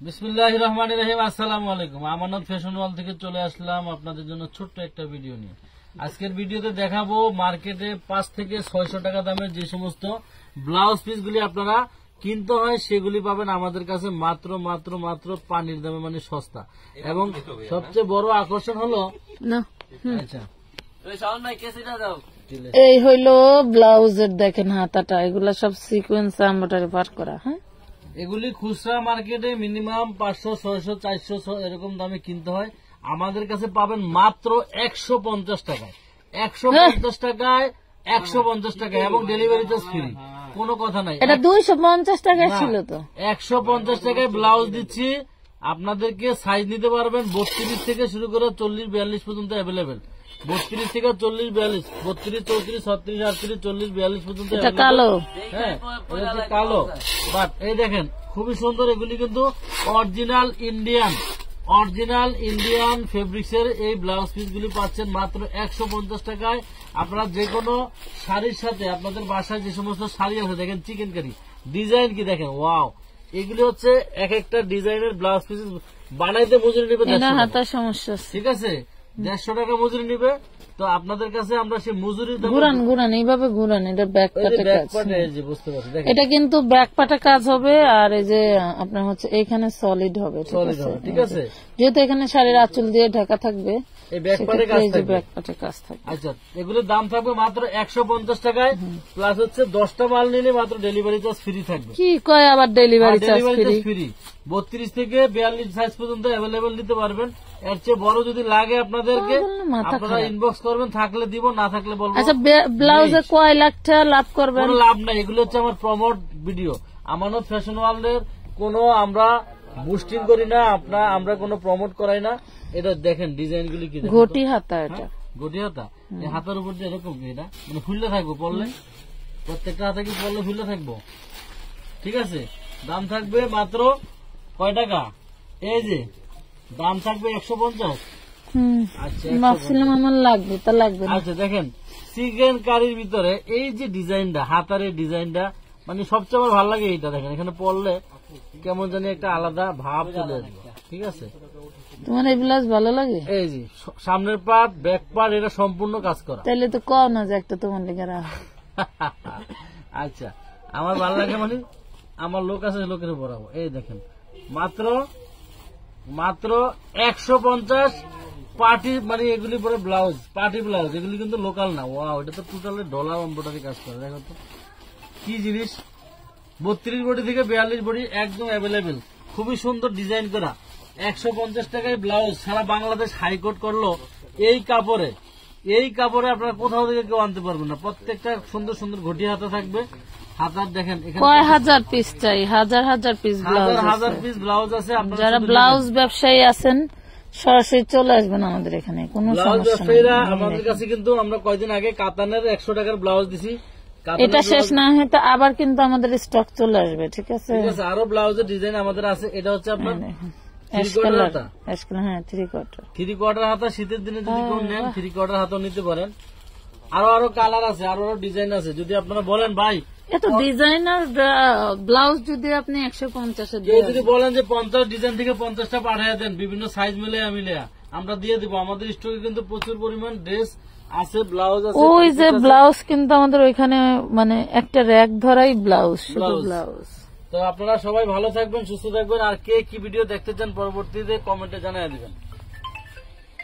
বিসমিল্লাহির রহমানির রহিম। আসসালামু আলাইকুম। আমানত ফ্যাশন ওয়াল থেকে চলে আসলাম আপনাদের জন্য ছোট্ট একটা ভিডিও নিয়ে। আজকের ভিডিওতে দেখাবো মার্কেটে 5 থেকে 600 টাকা দামের যে সমস্ত ব্লাউজ পিস গুলি আপনারা কিনতে হয় সেগুলি পাবেন আমাদের কাছে মাত্র মাত্র মাত্র পানির দামে, মানে সস্তা। এবং সবচেয়ে বড় আকর্ষণ হলো আচ্ছা এই হইলো ব্লাউজের দেখেন হাতাটা, এগুলা সব সিকোয়েন্স এমব্রয়ডারি পার করা। হ্যাঁ, এগুলি খুচরা মার্কেটে মিনিমাম 500, 600, 400 এরকম দামে কিনতে হয়। আমাদের কাছে পাবেন মাত্র 150 টাকায়, 150 টাকায়, 150 টাকায় এবং ডেলিভারি চার্জ ফ্রি, কোনো কথা নাই। এটা 250 টাকা ছিল তো। 150 টাকায় ব্লাউজ দিচ্ছি আপনাদেরকে। সাইজ নিতে পারবেন 32 থেকে শুরু করে 40-42 পর্যন্ত অ্যাভেলেবেল। 32 থেকে 40-42, 32, 34, 36, 38, 40-42 পর্যন্ত কালো। হ্যাঁ, কালো। বাট এই দেখেন খুবই সুন্দর, এগুলি কিন্তু অরিজিনাল ইন্ডিয়ান ফেব্রিক্স এর এই ব্লাউজ পিস গুলি পাচ্ছেন মাত্র 150 টাকায়। আপনারা যে কোনো শাড়ির সাথে আপনাদের বাসায় যে সমস্ত শাড়ি আছে দেখেন চিকেন কারি ডিজাইন কি দেখেন, ওয়াও। এগুলি হচ্ছে এক একটা ডিজাইনের ব্লাউজ পিস বানাইতে মজুরি নেবে, হাতার সমস্যা, ঠিক আছে, 150 টাকা মজুরি নিবে। তো আপনাদের কাছে আমরা সেই মজুরি ঘুরান এইভাবে ঘুরান, এটা ব্যাক পাটে কাজ, বুঝতে পারছি। এটা কিন্তু ব্যাক পাটে কাজ হবে। আর এই যে আপনার হচ্ছে এখানে সলিড হবে, ঠিক আছে, যেহেতু এখানে শাড়ির আঁচল দিয়ে ঢাকা থাকবে, এই ব্যাক পাটে কাজ থাকবে। আচ্ছা, এগুলোর দাম থাকবে মাত্র 150 টাকায়, প্লাস হচ্ছে 10টা মাল নিলে মাত্র ডেলিভারি চার্জ ফ্রি থাকবে। কি কয় আবার ডেলিভারি চার্জ ফ্রি? 32 থেকে 42 সাইজ পর্যন্ত অ্যাভেলেবেল নিতে পারবেন। এর চেয়ে বড় যদি লাগে আপনাদেরকে আপনারা ইনবক্স করবেন, থাকলে দিব, না থাকলে বলবো। আচ্ছা, ব্লাউজে কয় লাখ টাকা লাভ করবেন? কোনো লাভ নাই, এগুলো হচ্ছে আমার প্রমোট ভিডিও। আমানত ফ্যাশন ওয়ার্ল্ডের কোনো আমরা বুস্টিং করি না, আমরা কোনো প্রমোট করাই না। এটা দেখেন ডিজাইন গুলি কি, ঘটি হাতা, এটা ঘটি হাতা। এই হাতার উপর দিয়ে এরকম এটা মানে ফুললে থাকবো পড়লে, প্রত্যেকটা হাতা কি পড়লে ফুললে থাকবো, ঠিক আছে। দাম থাকবে মাত্র কয় টাকা? এই যে দাম থাকবে 150। ভাবছিলাম আমার লাগবে, তা লাগবে না। আচ্ছা দেখেন চিকেন কারির ভিতরে এই যে ডিজাইনটা, হাতার এই ডিজাইনটা মানে সবচেয়ে আমার ভালো লাগে এইটা। দেখেন এখানে পড়লে কেমন জানি একটা আলাদা ভাব চলে আসবে, ঠিক আছে। তোমার এই ব্লাউজ ভালো লাগে? এই যে সামনের পার্ট, ব্যাক পার্ট, এটা সম্পূর্ণ কাজ করা। তাহলে তো কও না যে একটা তোমার লেগে। আচ্ছা, আমার ভালো লাগে মানে আমার লোক আছে, লোকের পরাবো। এই দেখেন মাত্র 150 পার্টি, মানে এগুলি পরে ব্লাউজ, পার্টি ব্লাউজ, এগুলি কিন্তু লোকাল না। ওয়াও, এটা তো টোটালি ডলার এমব্রয়ডারি কাজ করে। দেখো তো কি জিনিস। 32 বডি থেকে 42 বডি একদম অ্যাভেলেবেল, খুবই সুন্দর ডিজাইন করা। 150 টাকায় ব্লাউজ সারা বাংলাদেশ হাইকোর্ট করলো। এই কাপড়ে আপনারা কোথাও থেকে কেউ আনতে পারবেন না। প্রত্যেকটা সুন্দর সুন্দর ঘটি হাতা থাকবে। হাতার দেখেন কয় হাজার পিস চাই, হাজার পিস ব্লাউজ আছে। যারা ব্লাউজ ব্যবসায়ী আছেন সরাসরি চলে আসবেন আমাদের এখানে, কোনো সমস্যা নেই। আমাদের কাছে কিন্তু আমরা কয়দিন আগে কাতানের 100 টাকার ব্লাউজ দিছি। এটা শেষ না হয়তো আবার কিন্তু আমাদের স্টক চলে আসবে, ঠিক আছে। আরো ব্লাউজের ডিজাইন আমাদের আছে। এটা হচ্ছে আপনার থ্রি কোয়ার্টার হাতা। শীতের দিনে যদি কেউ নেন 3 কোয়ার্টার হাতা নিতে পারেন। আরো কালার আছে, আরো ডিজাইন আছে। যদি আপনারা বলেন ভাই এত ডিজাইনার ব্লাউজ যদি আপনি 150 যদি বলেন যে 50 ডিজাইন থেকে 50টা পাঠিয়ে দেন বিভিন্ন সাইজ মিলে আমরা দিয়ে দিব। আমাদের স্টকে কিন্তু প্রচুর পরিমাণ ড্রেস আছে, ব্লাউজ আছে। ওই যে ব্লাউজ কিন্তু আমাদের ওইখানে মানে একটা র‍্যাক ধরাই ব্লাউজ, শুধু ব্লাউজ। তো আপনারা সবাই ভালো থাকবেন, সুস্থ থাকবেন। আর কে কি ভিডিও দেখতে চান পরবর্তীতে কমেন্টে জানিয়ে দিবেন।